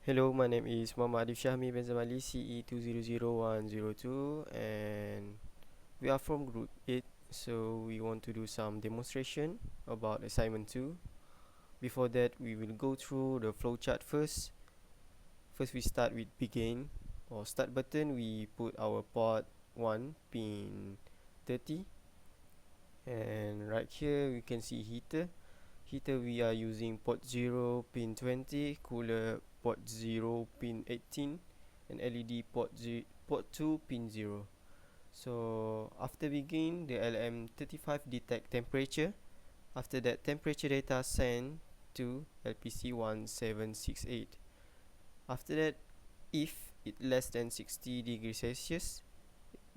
Hello, my name is Muhammad Arif Shahmi Benzamali, CE200102, and we are from Group 8, so we want to do some demonstration about assignment 2. Before that, we will go through the flowchart first. First, we start with begin or start button. We put our port 1 pin 30, and right here we can see heater. Heater we are using port 0 pin 20, cooler port 0 pin 18, and LED port 2 pin 0. So after begin, the LM35 detect temperature. After that, temperature data sent to LPC 1768. After that, if it less than 60 degrees Celsius,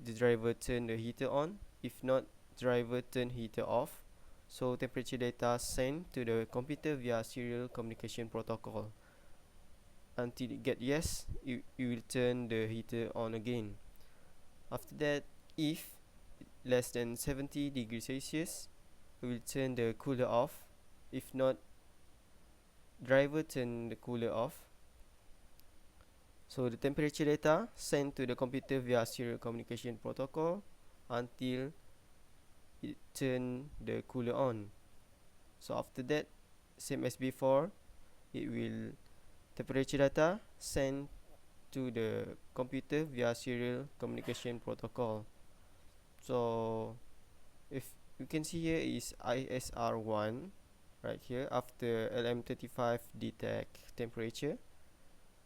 the driver turn the heater on. If not, driver turn heater off. So temperature data sent to the computer via serial communication protocol. Until it get yes, you will turn the heater on again. After that, if less than 70 degrees Celsius, we will turn the cooler off. If not, driver turn the cooler off. So the temperature data sent to the computer via serial communication protocol until it turn the cooler on. So after that, same as before, it will temperature data sent to the computer via serial communication protocol. So if you can see here is ISR1 right here after LM35 detect temperature.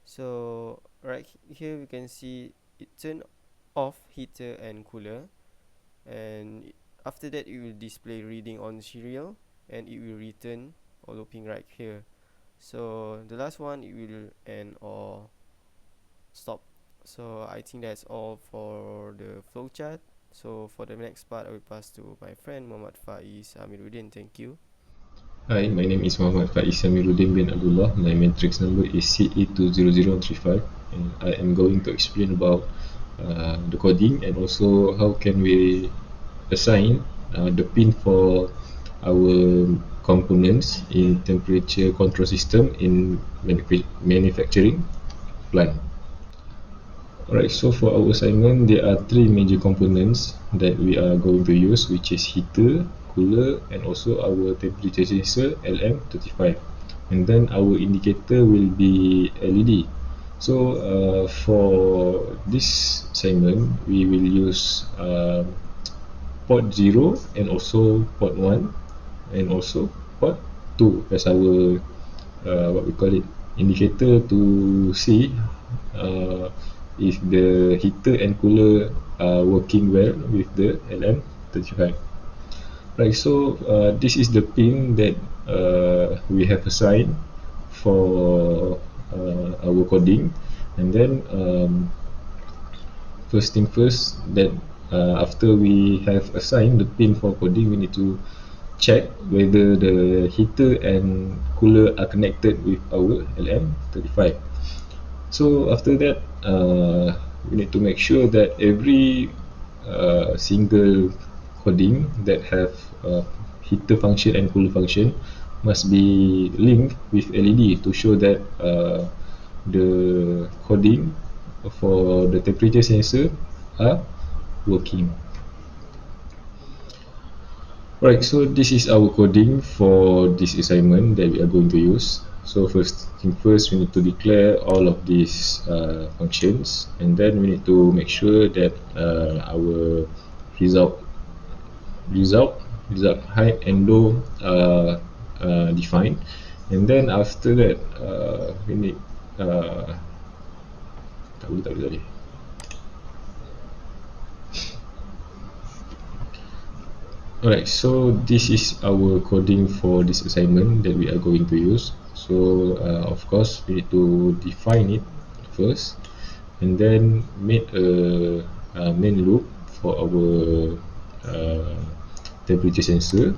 So right here we can see it turn off heater and cooler, and after that it will display reading on serial and it will return or looping right here. So the last one it will end or stop. So I think that's all for the flowchart. So for the next part, I will pass to my friend Muhammad Faiz Amiruddin. Thank you. Hi, my name is Muhammad Faiz Amiruddin bin Abdullah. My matrix number is CE20035, and I am going to explain about the coding and also how can we assign the pin for our components in temperature control system in manufacturing plant. Alright, so for our assignment, there are three major components that we are going to use, which is heater, cooler, and also our temperature sensor LM35. And then our indicator will be LED. So for this assignment, we will use port 0 and also port 1 and also port 2 as our what we call it, indicator to see uh, if the heater and cooler are working well with the LM35. Right, so this is the pin that we have assigned for our coding, and then first thing first, that after we have assigned the pin for coding, we need to check whether the heater and cooler are connected with our LM35. So after that, we need to make sure that every single coding that have heater function and cooler function must be linked with LED to show that the coding for the temperature sensor are working. Right, so this is our coding for this assignment that we are going to use. So first thing first, we need to declare all of these functions, and then we need to make sure that our result height and low are defined, and then after that we need tak boleh. Alright, so this is our coding for this assignment that we are going to use. So of course we need to define it first, and then make a main loop for our temperature sensor,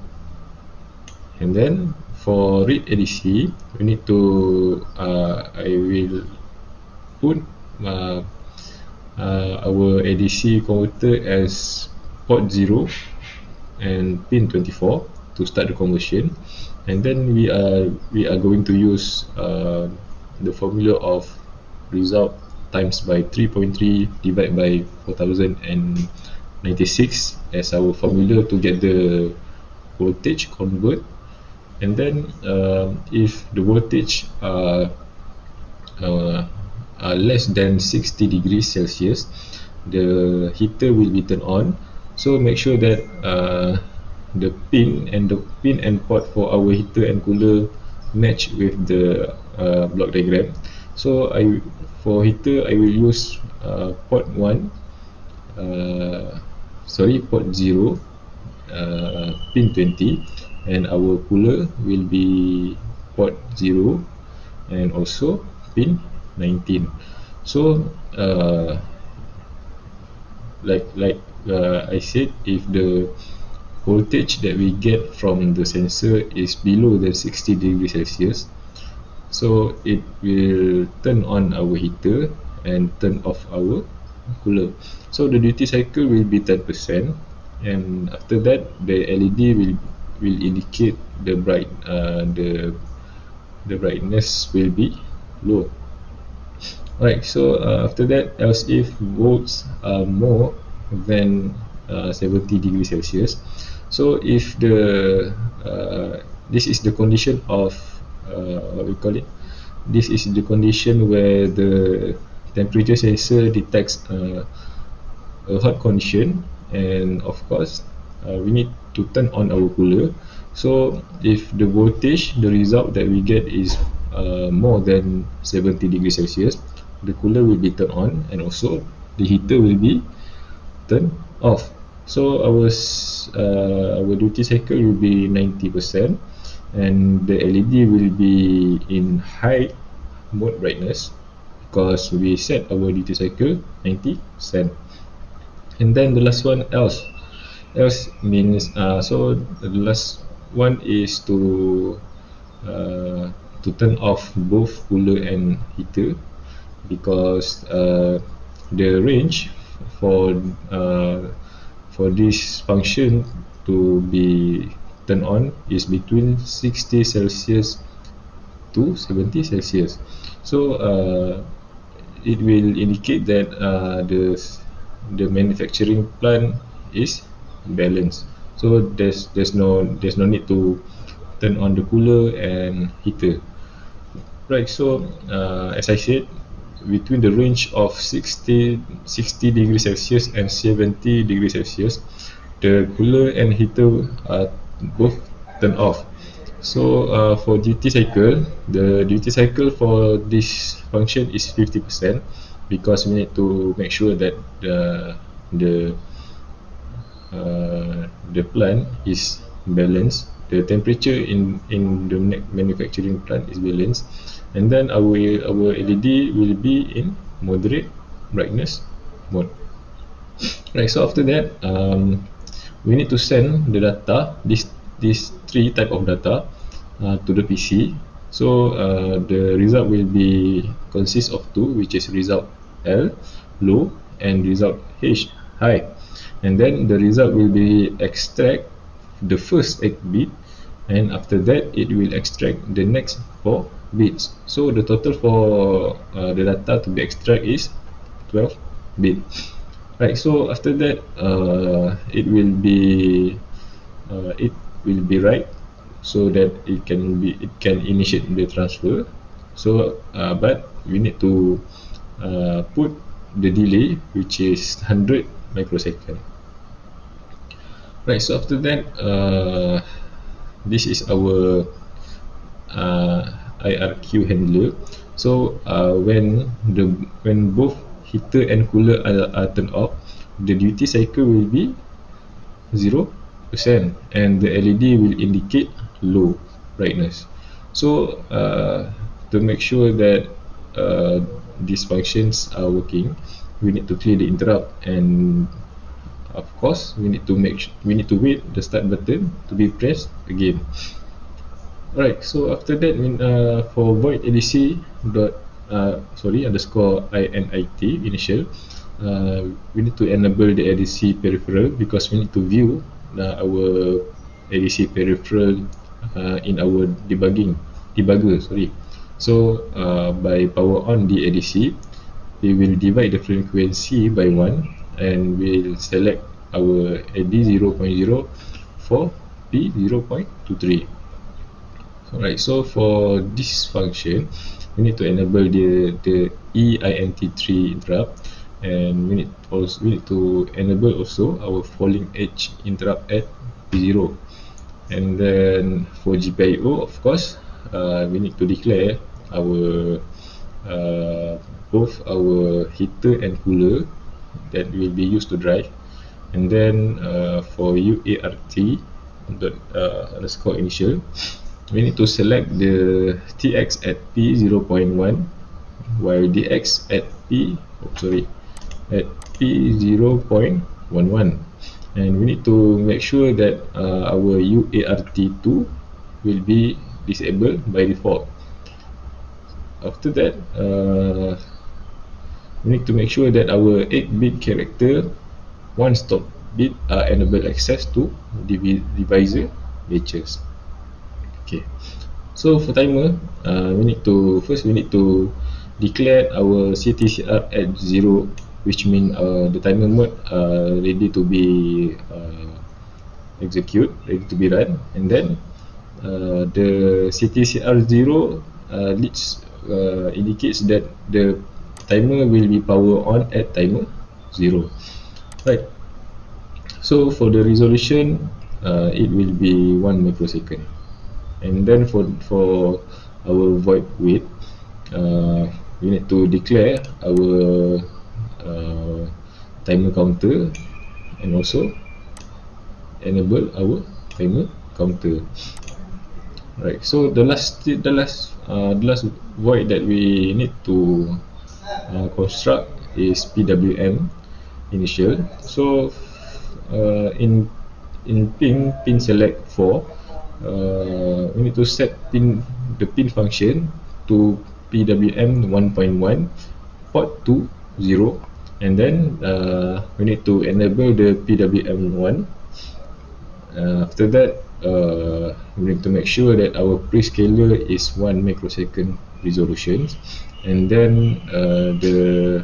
and then for read ADC we need to I will put our ADC converter as port 0 and pin 24 to start the conversion, and then we are going to use the formula of result times by 3.3 divided by 4096 as our formula to get the voltage convert. And then if the voltage are less than 60 degrees Celsius, the heater will be turned on. So make sure that the pin and port for our heater and cooler match with the block diagram. So for heater I will use port 1, port 0, pin 20, and our cooler will be port 0 and also pin 19. So I said, if the voltage that we get from the sensor is below the 60 degrees Celsius, so it will turn on our heater and turn off our cooler. So the duty cycle will be 10%, and after that the LED will indicate the brightness will be low. Right, so after that, else if volts are more than 70 degrees Celsius, so if the this is the condition of what we call it, this is the condition where the temperature sensor detects a hot condition, and of course we need to turn on our cooler. So if the voltage, the result that we get is more than 70 degrees Celsius, the cooler will be turned on, and also the heater will be turned off. So our duty cycle will be 90%, and the LED will be in high mode brightness because we set our duty cycle 90%. And then the last one, else means so the last one is to turn off both cooler and heater, because the range for this function to be turned on is between 60 Celsius to 70 Celsius. So it will indicate that the manufacturing plant is balanced. So there's no need to turn on the cooler and heater. Right, so as I said, between the range of 60 degrees Celsius and 70 degrees Celsius, the cooler and heater are both turned off. So for duty cycle, the duty cycle for this function is 50%, because we need to make sure that the plant is balanced, the temperature in the manufacturing plant is balanced, and then our LED will be in moderate brightness mode. Right, so after that we need to send the data, these three type of data to the PC. So the result will be consist of two, which is result L, low, and result H, high. And then the result will be extract the first 8 bit, and after that it will extract the next 4 bits. So the total for the data to be extract is 12 bit. Right, so after that it will be right, so that it can initiate the transfer. So but we need to put the delay, which is 100 microsecond. Right, so after that this is our IRQ handler. So when both heater and cooler are turned off, the duty cycle will be 0%, and the LED will indicate low brightness. So to make sure that these functions are working, we need to clear the interrupt, and of course we need to wait the start button to be pressed again. Alright, so after that for void ADC underscore init initial, we need to enable the ADC peripheral, because we need to view our ADC peripheral in our debugger. So by power on the ADC, we will divide the frequency by 1 and we'll select our AD 0.0 for P0.23. Alright, so for this function, we need to enable the EINT3 interrupt, and we need to enable also our falling edge interrupt at P0. And then for GPIO, of course, we need to declare our both our heater and cooler that will be used to drive. And then for UART dot underscore initial, we need to select the TX at P0.1 while DX at P0.11, and we need to make sure that our UART2 will be disabled by default. After that, we need to make sure that our 8-bit character one stop bit enable access to divisor batches. Okay, so for timer, we need to declare our CTCR at 0, which means the timer mode ready to be ready to be run, and then the CTCR 0 indicates that the timer will be power on at timer 0. Right. So for the resolution, it will be 1 microsecond. And then for our void wait, we need to declare our timer counter and also enable our timer counter. Right. So the last void that we need to construct is PWM initial. So in pin select 4, we need to set the pin function to PWM 1.1 port to 0, and then we need to enable the PWM 1. After that, we need to make sure that our prescaler is 1 microsecond resolution, and then the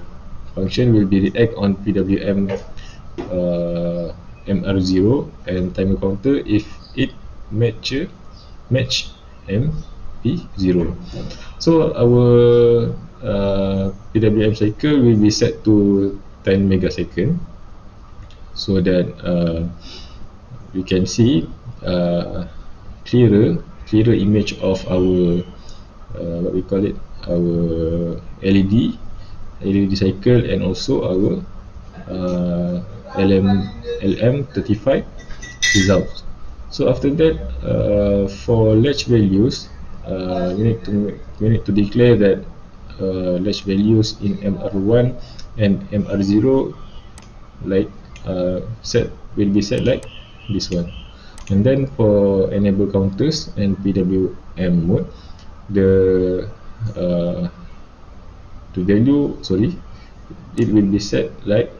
function will be react on PWM MR0 and timer counter if it match MP0. So our PWM cycle will be set to 10 megasecond, so that we can see clearer image of our what we call it, our LED cycle, and also our LM35 results. So after that, for latch values, we need to declare that latch values in MR1 and MR0 like set will be set like this one. And then for enable counters and PWM mode, the uh, the value, sorry, it will be set like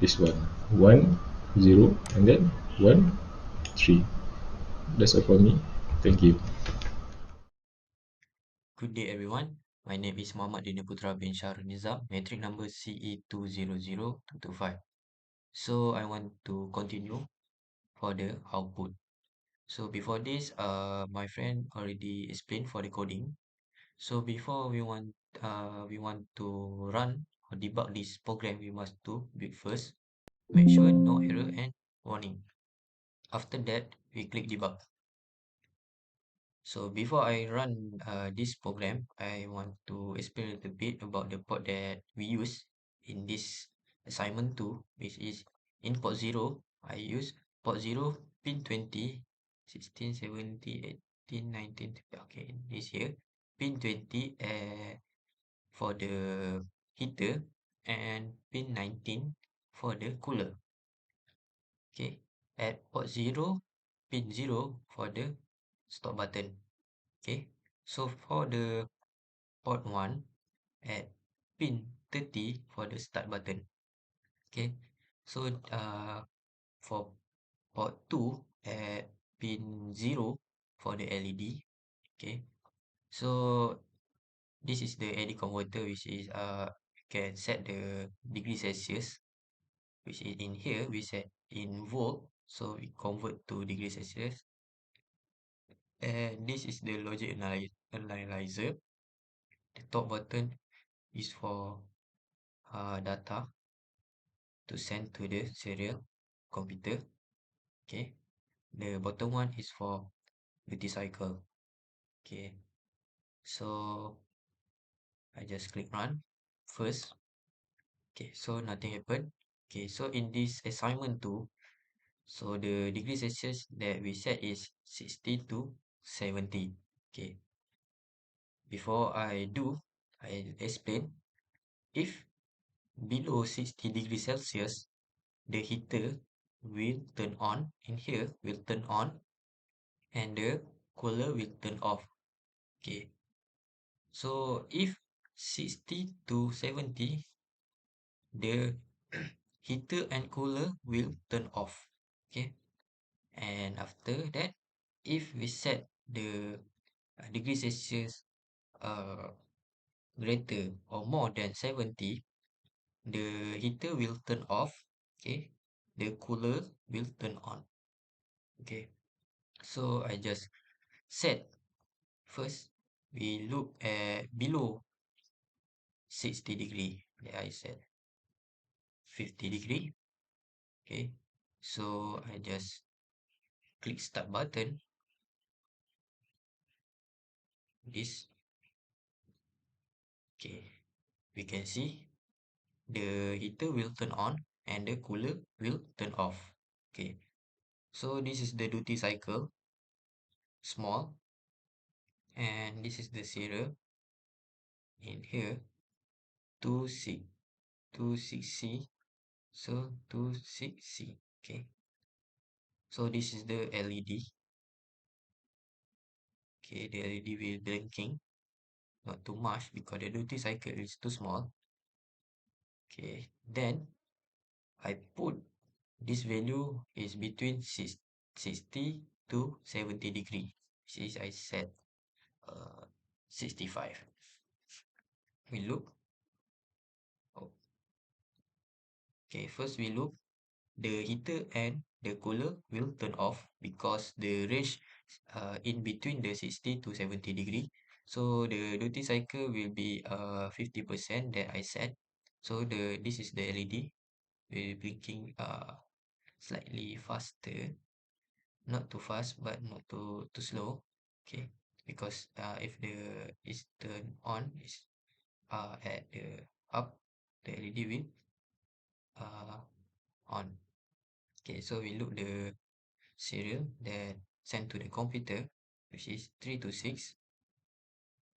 this one: 1 0 and then 1 3. That's all for me. Thank you. Good day, everyone. My name is Muhammad Dini Putra bin Shahrul Nizam, metric number CE200225. So I want to continue for the output. So before this, my friend already explained for the coding. So before we want to run or debug this program, we must do build first. Make sure no error and warning. After that, we click debug. So before I run this program, I want to explain a little bit about the port that we use in this assignment 2, which is in port 0. I use port 0, pin 20, 16, 17, 18, 19, okay, this here, pin 20 for the heater, and pin 19 for the cooler. Okay, at port 0, pin 0 for the stop button. Okay, so for the port 1 at pin 30 for the start button. Okay, so for port 2 at pin 0 for the LED. Okay, so this is the AD converter, which is you can set the degree Celsius, which is in here we set in volt, so we convert to degree Celsius. And this is the logic analyzer. The top button is for data to send to the serial computer. Okay, the bottom one is for duty cycle. Okay, so I just click run first. Okay, so nothing happened. Okay, so in this assignment 2, so the degree Celsius that we set is 60 to 70. Okay, before I do, I explain, if below 60 degrees Celsius, the heater will turn on, in here will turn on, and the cooler will turn off. Okay, so if 60 to 70, the heater and cooler will turn off. Okay, and after that, if we set the degree Celsius uh, greater or more than 70, the heater will turn off. Okay, the cooler will turn on. Okay, so I just set first, we look at below 60 degree, that I set 50 degree. Okay, so I just click start button, this. Okay, we can see the heater will turn on and the cooler will turn off. Okay, so this is the duty cycle, small, and this is the serial in here, 26C, so 26C. Okay, so this is the LED. Okay, the LED will blinking, not too much because the duty cycle is too small. Okay, then I put this value is between 60 to 70 degree. Since I set 65. We look. Oh, okay, first we look. The heater and the cooler will turn off because the range in between the 60 to 70 degree. So the duty cycle will be 50% that I set. So this is the LED will blinking slightly faster, not too fast but not too slow. Okay, because if the is turn on, is at the up, the LED will uh on. Okay, so we look the serial that sent to the computer, which is 326.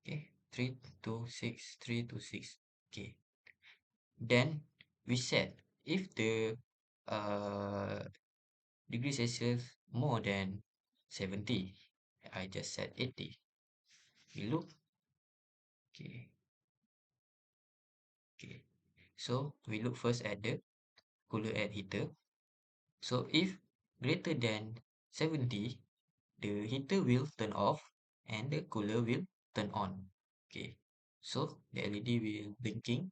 Okay, 326. Okay, then we set, if the uh degree Celsius more than 70, I just set 80. We look. Okay, okay, so we look first at the cooler and heater. So if greater than 70, the heater will turn off and the cooler will turn on. Okay, so the LED will blinking.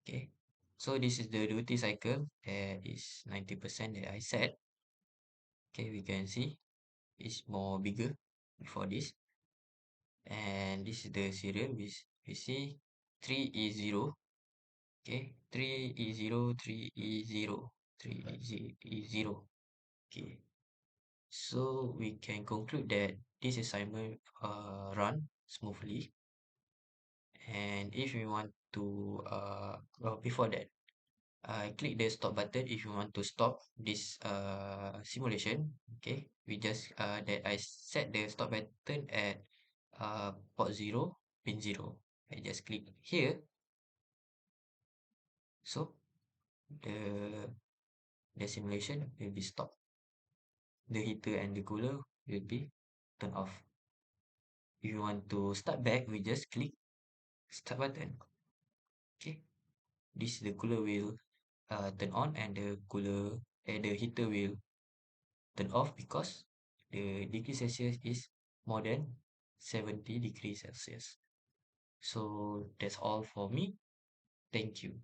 Okay, so this is the duty cycle that is 90% that I set. Okay, we can see it's more bigger before this. And this is the serial, which we see 3E0. Okay, 3E0, 3E0, 3E0. Okay, so we can conclude that this assignment run smoothly. And if you want to well, before that, click the stop button if you want to stop this simulation. Okay, we just that I set the stop button at port 0 pin 0. I just click here, so the simulation will be stopped. The heater and the cooler will be turned off. If you want to start back, we just click start button. Okay, this the cooler will turn on and the cooler and the heater will turn off because the degree Celsius is more than 70 degrees Celsius. So that's all for me. Thank you.